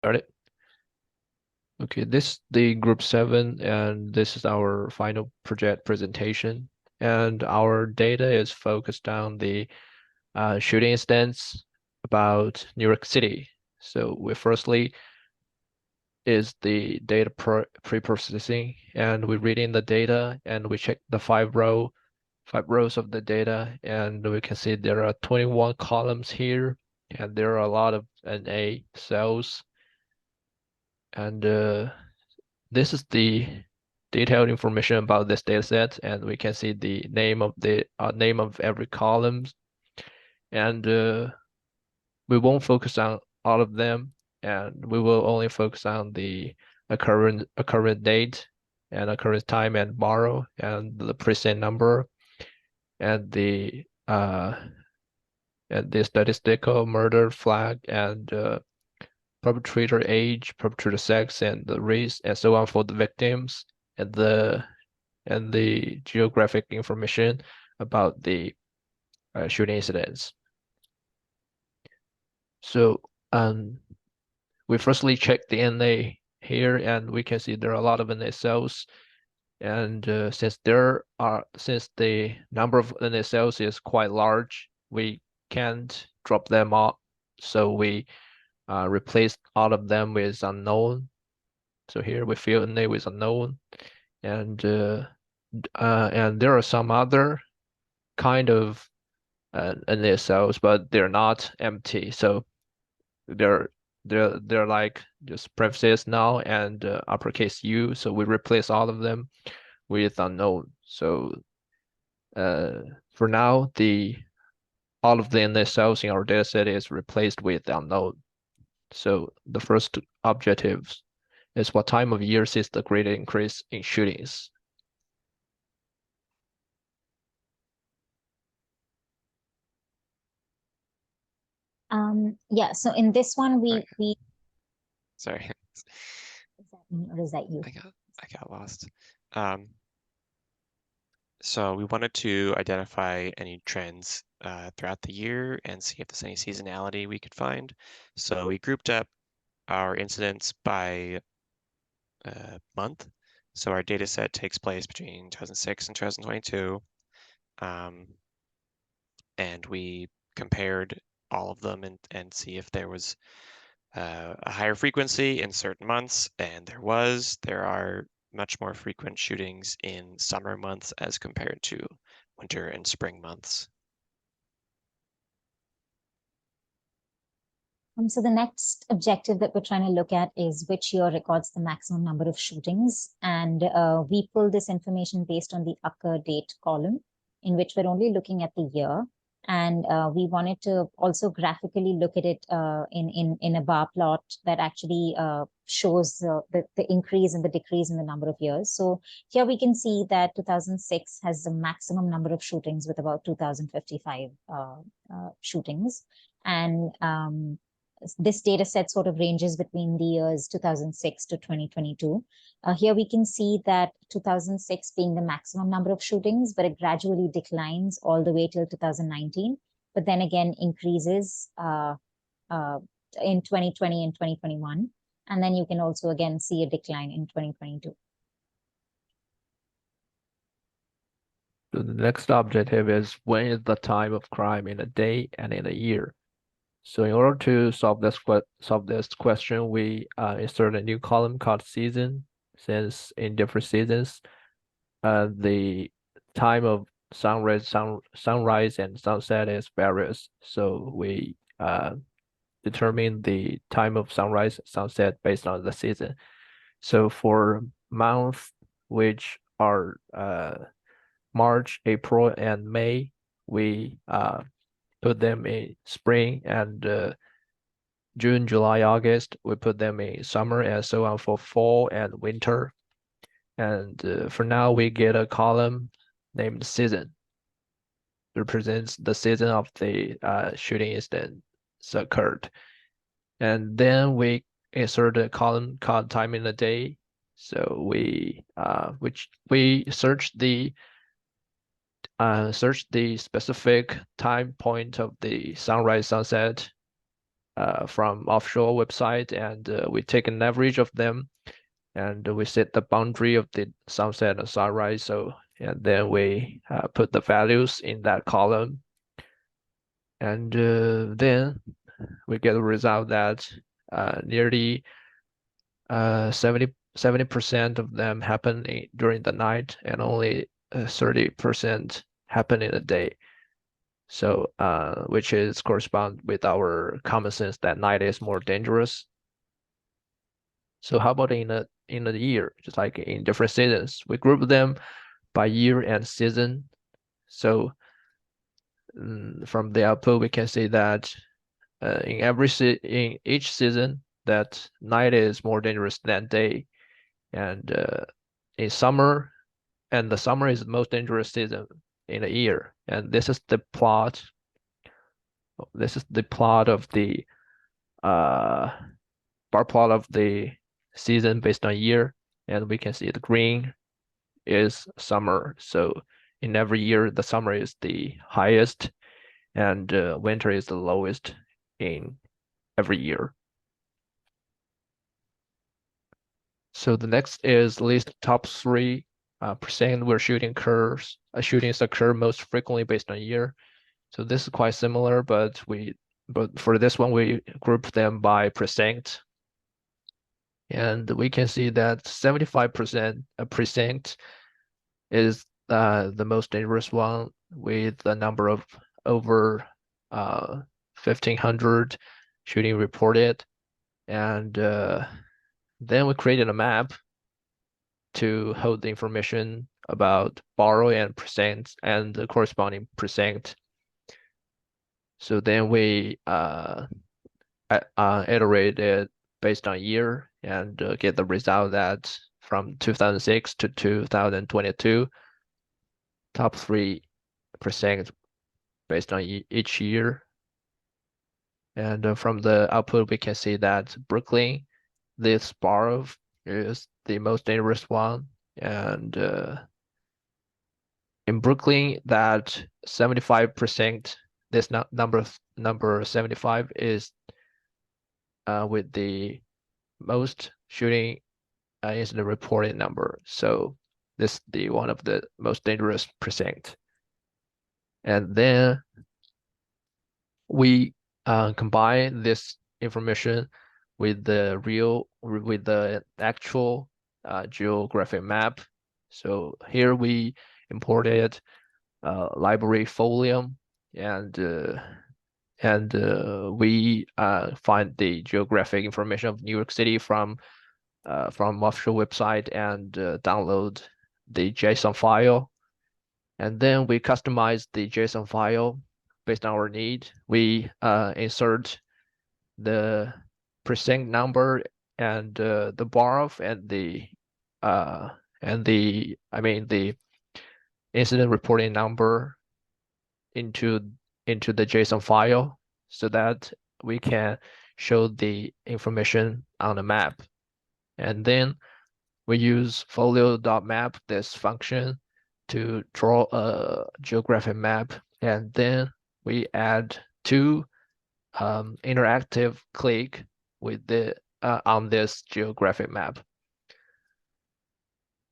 started. Okay, this is the group 7, and this is our final project presentation. And our data is focused on the shooting incidents about New York City. So we firstly is the data pre-processing, and we read in the data and we check the five rows of the data, and we can see there are 21 columns here, and there are a lot of NA cells. And this is the detailed information about this data set, and we can see the name of every column, and we won't focus on all of them, and we will only focus on the occurrence date and occurrence time and borrow and the precinct number and the statistical murder flag and perpetrator age, perpetrator sex, and the race, and so on for the victims, and the geographic information about the shooting incidents. So we firstly check the NA here, and we can see there are a lot of NA cells. And since the number of NA cells is quite large, we can't drop them off. So we replaced all of them with unknown. So here we fill NA with unknown, and there are some other kind of NA cells, but they're not empty. So they're like just parentheses now and uppercase U. So we replace all of them with unknown. So for now, all of the NA cells in our dataset is replaced with unknown. So the first objective is what time of year sees the greater increase in shootings. Yeah, so in this one we Sorry. Is that me or is that you? I got lost. So we wanted to identify any trends throughout the year and see if there's any seasonality we could find. So we grouped up our incidents by month. So our data set takes place between 2006 and 2022. And we compared all of them and see if there was a higher frequency in certain months, and there are much more frequent shootings in summer months as compared to winter and spring months. So the next objective that we're trying to look at is which year records the maximum number of shootings. And we pull this information based on the occur date column, in which we're only looking at the year. And we wanted to also graphically look at it in a bar plot that actually shows the increase and the decrease in the number of years. So here we can see that 2006 has the maximum number of shootings with about 2,055 shootings. And this data set sort of ranges between the years 2006 to 2022. Here we can see that 2006 being the maximum number of shootings, but it gradually declines all the way till 2019, but then again increases in 2020 and 2021. And then you can also again see a decline in 2022. So the next objective is when is the time of crime in a day and in a year. So in order to solve this question, we insert a new column called season, since in different seasons, the time of sunrise and sunset is various. So we determine the time of sunrise, sunset based on the season. So for months, which are March, April, and May, we put them in spring, and June, July, August, we put them in summer, and so on for fall and winter. And for now, we get a column named season. It represents the season of the shooting incident occurred. And then we insert a column called time in the day. So we search the specific time point of the sunrise sunset from offshore website, and we take an average of them, and we set the boundary of the sunset and sunrise. So and then we put the values in that column, and then we get a result that nearly 70% of them happen during the night, and only 30% happen in the day. So which is correspond with our common sense that night is more dangerous. So how about in a year, just like in different seasons, we group them by year and season. So from the output, we can see that in each season, that night is more dangerous than day, and in summer, and the summer is the most dangerous season in a year. And this is the plot. This is the plot of the bar plot of the season based on year, and we can see the green is summer. So in every year, the summer is the highest, and winter is the lowest in every year. So the next is list top 3 percent where shootings occur most frequently based on year. So this is quite similar, but for this one we group them by percent, and we can see that 75% percent is the most dangerous one, with a number of over 1,500 shooting reported, and then we created a map to hold the information about borrow and percent and the corresponding percent. So then we iterate it based on year, and get the result that from 2006 to 2022, top 3% based on each year. And from the output, we can see that Brooklyn, this borrow is the most dangerous one, and in Brooklyn, that 75%, this number 75 is with the most shooting incident reported number. So this is the one of the most dangerous percent. And then we combine this information with the actual geographic map. So here we imported library Folium, and we find the geographic information of New York City from offshore website, and download the JSON file, and then we customize the JSON file based on our need. We insert the percent number and the borrow and the incident reporting number into the JSON file, so that we can show the information on the map. And then we use folio.map, this function, to draw a geographic map, and then we add 2 interactive click with the on this geographic map.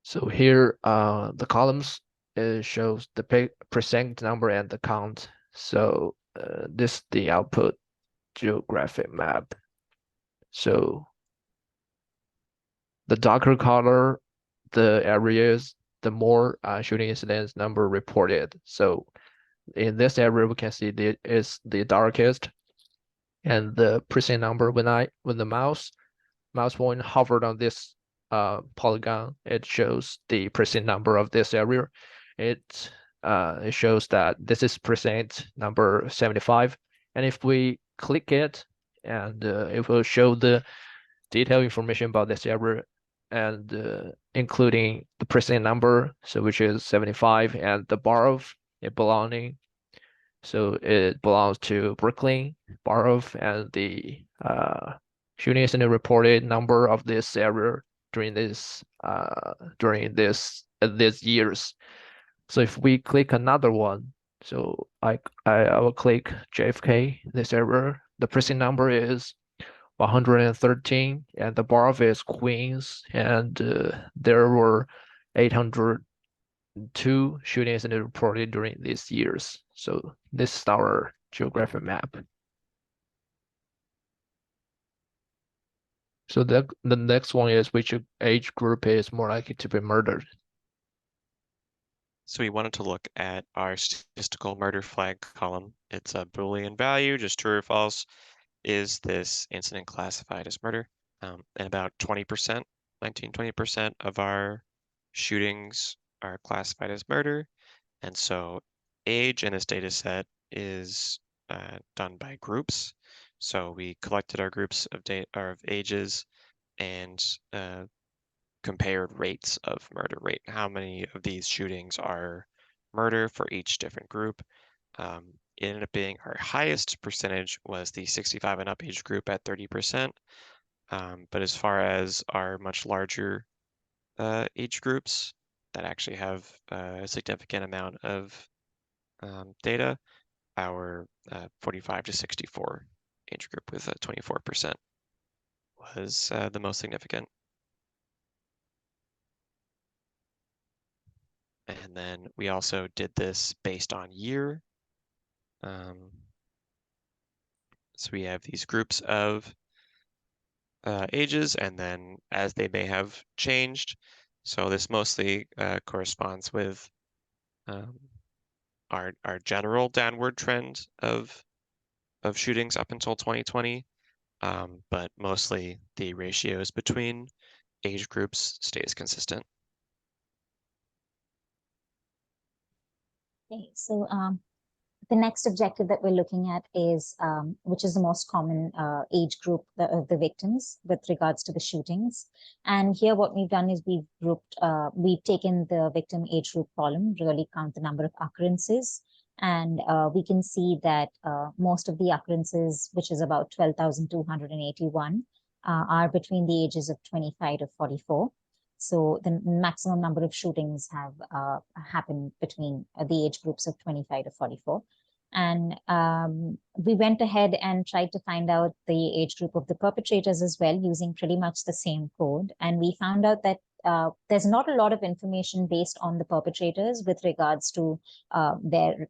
So here the columns shows the percent number and the count. So this is the output geographic map. So the darker color the areas, the more shooting incidents number reported. So in this area, we can see is the darkest, and the percent number when the mouse point hovered on this polygon, it shows the percent number of this area. It shows that this is percent number 75, and if we click it, and it will show the detailed information about this area, and including the percent number, so which is 75, and the borrow it belonging. So it belongs to Brooklyn borrow, and the shooting incident reported number of this area during these years. So if we click another one, so I will click JFK, this area, the precinct number is 113, and the bar is Queens, and there were 802 shootings reported during these years. So this is our geographic map. So the next one is which age group is more likely to be murdered. So we wanted to look at our statistical murder flag column. It's a Boolean value, just true or false. Is this incident classified as murder? And about 20%, 19-20% of our shootings are classified as murder. And so age in this data set is done by groups. So we collected our groups of ages and compared rates of murder rate. How many of these shootings are murder for each different group? It ended up being our highest percentage was the 65 and up age group at 30%. But as far as our much larger age groups that actually have a significant amount of data, our 45 to 64 age group with 24% was the most significant. And then we also did this based on year. So we have these groups of ages, and then as they may have changed. So this mostly corresponds with our general downward trend of shootings up until 2020, but mostly the ratios between age groups stays consistent. Okay, so the next objective that we're looking at is, which is the most common age group of the victims with regards to the shootings. And here what we've done is we've taken the victim age group column, really count the number of occurrences. And we can see that most of the occurrences, which is about 12,281, are between the ages of 25 to 44. So the maximum number of shootings have happened between the age groups of 25 to 44. And we went ahead and tried to find out the age group of the perpetrators as well, using pretty much the same code. And we found out that there's not a lot of information based on the perpetrators with regards to their,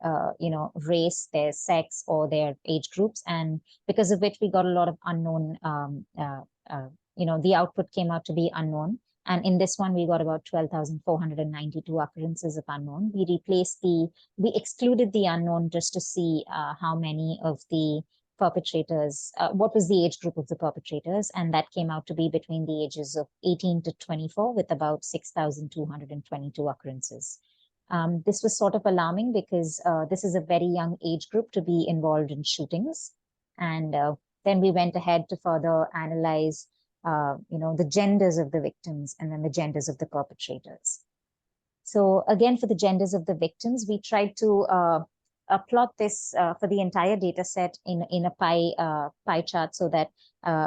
race, their sex, or their age groups. And because of which we got a lot of unknown, the output came out to be unknown. And in this one, we got about 12,492 occurrences of unknown. We excluded the unknown just to see how many of the perpetrators, what was the age group of the perpetrators. And that came out to be between the ages of 18 to 24 with about 6,222 occurrences. This was sort of alarming because this is a very young age group to be involved in shootings. And then we went ahead to further analyze the genders of the victims and then the genders of the perpetrators. So again, for the genders of the victims, we tried to plot this for the entire data set in a pie chart so that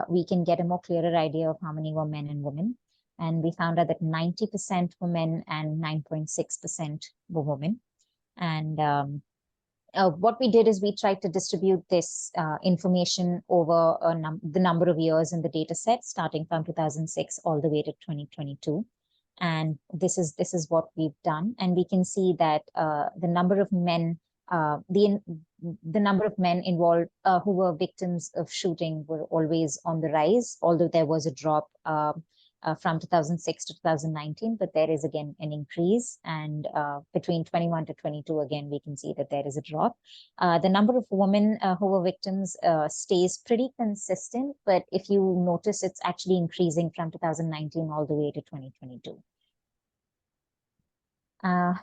we can get a more clearer idea of how many were men and women. And we found out that 90% were men and 9.6% were women. And what we did is we tried to distribute this information over the number of years in the data set, starting from 2006 all the way to 2022. And this is what we've done. And we can see that the number of men, the number of men involved who were victims of shooting were always on the rise, although there was a drop from 2006 to 2019, but there is again an increase. And between 21 to 22, again, we can see that there is a drop. The number of women who were victims stays pretty consistent, but if you notice, it's actually increasing from 2019 all the way to 2022.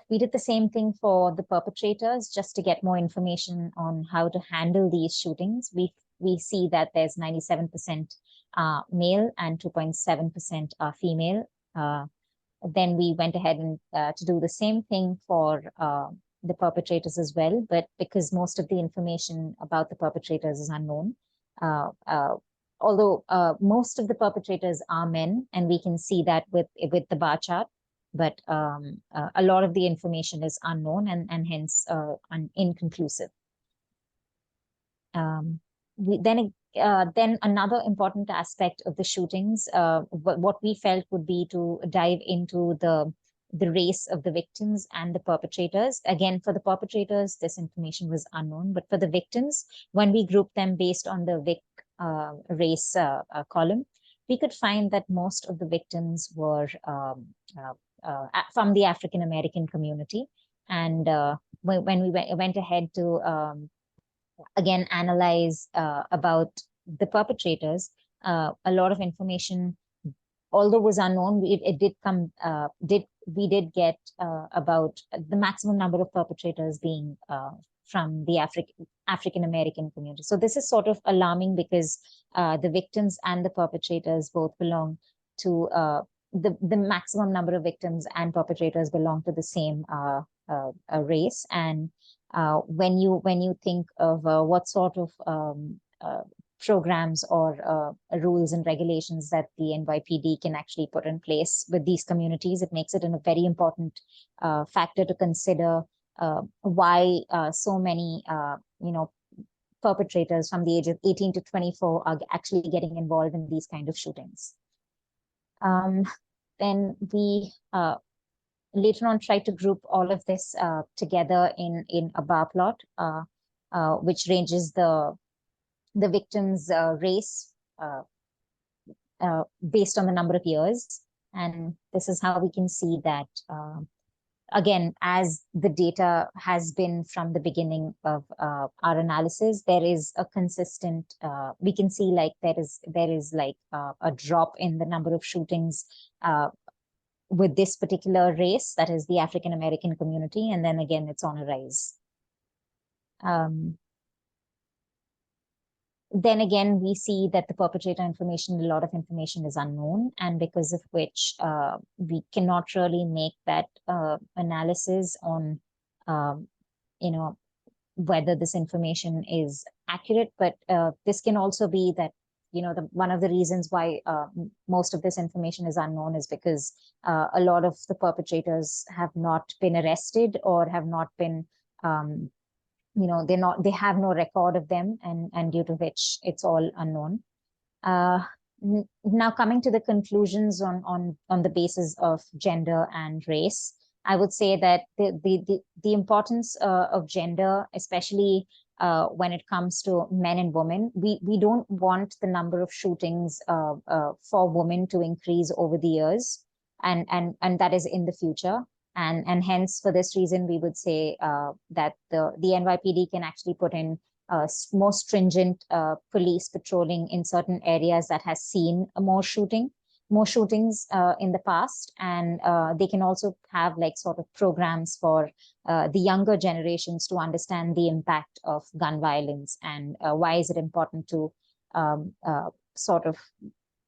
We did the same thing for the perpetrators just to get more information on how to handle these shootings. We see that there's 97% male and 2.7% are female. Then we went ahead and to do the same thing for the perpetrators as well. But because most of the information about the perpetrators is unknown, although most of the perpetrators are men, and we can see that with the bar chart, but a lot of the information is unknown and hence inconclusive. then another important aspect of the shootings, what we felt would be to dive into the race of the victims and the perpetrators. Again, for the perpetrators, this information was unknown, but for the victims, when we grouped them based on the race column, we could find that most of the victims were from the African American community. And when we went ahead to again analyze about the perpetrators, a lot of information, although was unknown, it did come we did get about the maximum number of perpetrators being from the African American community. So this is sort of alarming because the victims and the perpetrators both belong to the maximum number of victims and perpetrators belong to the same race. And when you think of what sort of programs or rules and regulations that the NYPD can actually put in place with these communities, it makes it a very important factor to consider why so many perpetrators from the age of 18 to 24 are actually getting involved in these kind of shootings. Then we later on tried to group all of this together in a bar plot, which ranges the victim's race based on the number of years. And this is how we can see that, again, as the data has been from the beginning of our analysis, there is a consistent, we can see like there is like a drop in the number of shootings with this particular race, that is the African American community, and then again it's on a rise. Then again, we see that the perpetrator information, a lot of information is unknown, and because of which we cannot really make that analysis on, whether this information is accurate. But this can also be that, one of the reasons why most of this information is unknown is because a lot of the perpetrators have not been arrested or have not been they have no record of them, and due to which it's all unknown. Now coming to the conclusions on the basis of gender and race, I would say that the importance of gender, especially when it comes to men and women, we don't want the number of shootings for women to increase over the years, and that is in the future. And hence, for this reason, we would say that the NYPD can actually put in more stringent police patrolling in certain areas that has seen more shootings in the past. And they can also have like sort of programs for the younger generations to understand the impact of gun violence and why is it important to sort of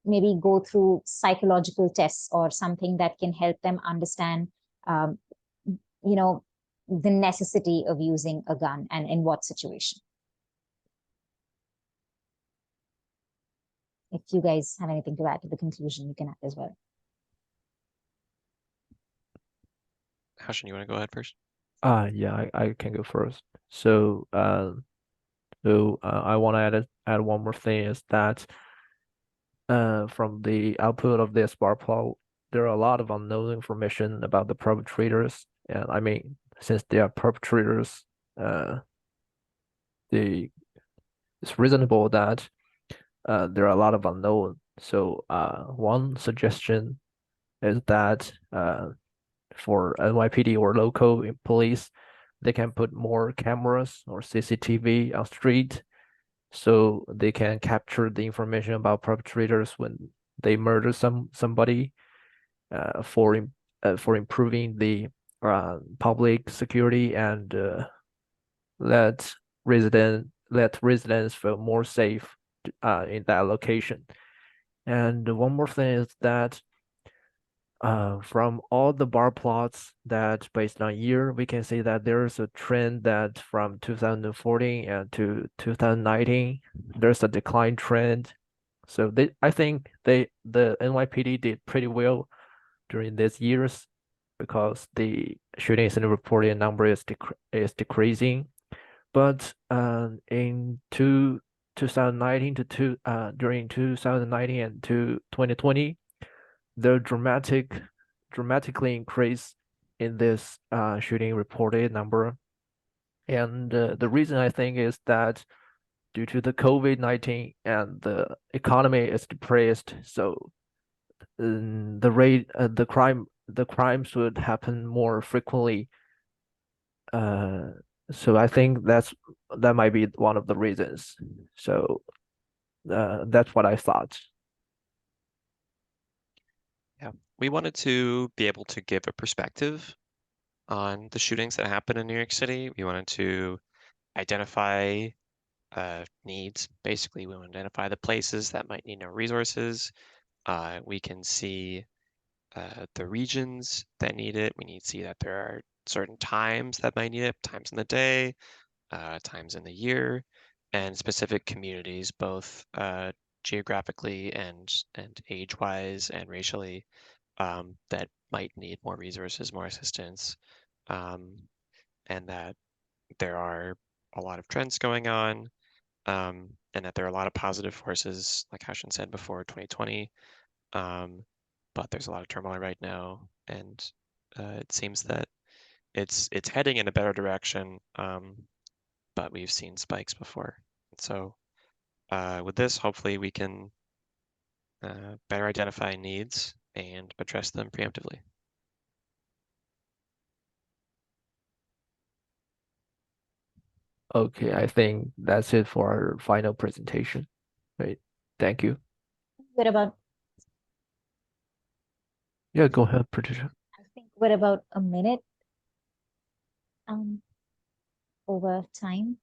maybe go through psychological tests or something that can help them understand the necessity of using a gun and in what situation. If you guys have anything to add to the conclusion, you can add as well. Harshan, you want to go ahead first? Yeah, I can go first. So I want to add one more thing, is that from the output of this bar plot, there are a lot of unknown information about the perpetrators. And I mean, since they are perpetrators, it's reasonable that there are a lot of unknown. So one suggestion is that for NYPD or local police, they can put more cameras or CCTV on street, so they can capture the information about perpetrators when they murder somebody, for improving the public security and let residents feel more safe in that location. And one more thing is that from all the bar plots that based on year, we can see that there's a trend that from 2014 and to 2019, there's a decline trend. So I think the NYPD did pretty well during these years, because the shooting incident reporting number is decreasing. But in 2019 to during 2019 and to 2020, the dramatically increase in this shooting reported number. And the reason I think is that due to the COVID-19 and the economy is depressed, so the crimes would happen more frequently. So I think that might be one of the reasons. So that's what I thought. Yeah, we wanted to be able to give a perspective on the shootings that happen in New York City. We wanted to identify needs. Basically, we want to identify the places that might need no resources. We can see the regions that need it. We need to see that there are certain times that might need it, times in the day, times in the year, and specific communities, both geographically and age-wise and racially, that might need more resources, more assistance, and that there are a lot of trends going on, and that there are a lot of positive forces, like Hashan said before, 2020, but there's a lot of turmoil right now, and it seems that it's heading in a better direction, but we've seen spikes before. So with this, hopefully we can better identify needs and address them preemptively. Okay, I think that's it for our final presentation. Right. Thank you. What about, Yeah, go ahead, Patricia. I think we're about a minute over time.